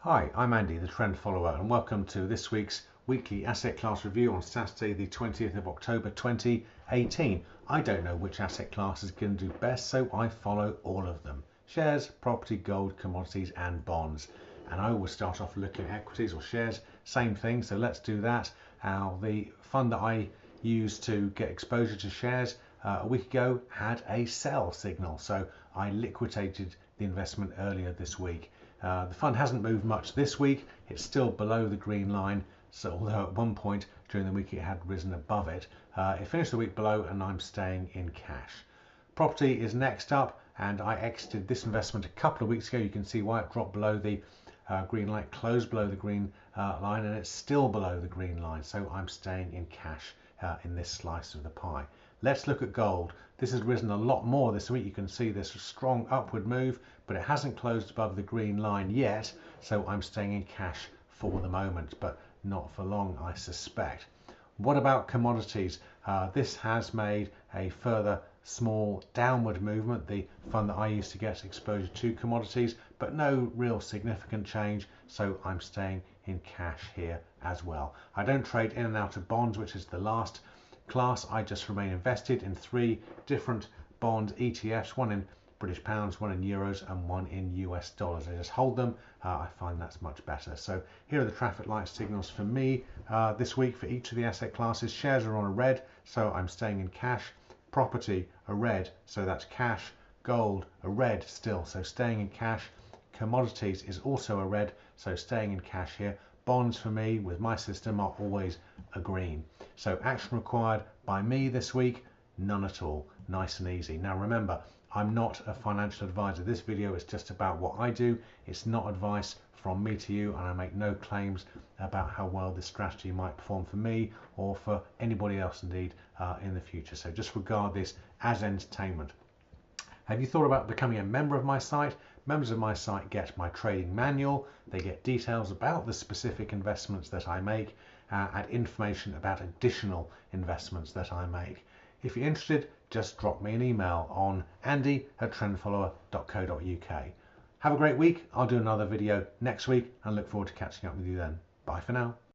Hi, I'm Andy, the trend follower, and welcome to this week's weekly asset class review on Saturday, the 20th of October 2018. I don't know which asset class is going to do best, so I follow all of them. Shares, property, gold, commodities, and bonds. And I will start off looking at equities or shares, same thing, so let's do that. The fund that I use to get exposure to shares a week ago had a sell signal, so I liquidated the investment earlier this week. The fund hasn't moved much this week. It's still below the green line, so although at one point during the week it had risen above it, it finished the week below, and I'm staying in cash. Property is next up, and I exited this investment a couple of weeks ago. You can see why it dropped below the green line, closed below the green line, and it's still below the green line, so I'm staying in cash in this slice of the pie. Let's look at gold. This has risen a lot more this week. You can see this strong upward move, but it hasn't closed above the green line yet, so I'm staying in cash for the moment, but not for long, I suspect. What about commodities? This has made a further small downward movement, the fund that I use to get exposure to commodities, but no real significant change, so I'm staying in cash here as well. I don't trade in and out of bonds, which is the last class. I just remain invested in 3 different bond ETFs, one in British pounds, one in euros, and one in US dollars. I just hold them. I find that's much better. So here are the traffic light signals for me this week for each of the asset classes. Shares are on a red, so I'm staying in cash. Property, a red, so that's cash. Gold, a red still, so staying in cash. Commodities is also a red, so staying in cash here. Bonds for me with my system are always a green. So action required by me this week, none at all. Nice and easy. Now remember, I'm not a financial advisor. This video is just about what I do. It's not advice from me to you, and I make no claims about how well this strategy might perform for me or for anybody else indeed in the future. So just regard this as entertainment. Have you thought about becoming a member of my site? Members of my site get my trading manual. They get details about the specific investments that I make and information about additional investments that I make. If you're interested, just drop me an email on andy@trendfollower.co.uk. Have a great week. I'll do another video next week and look forward to catching up with you then. Bye for now.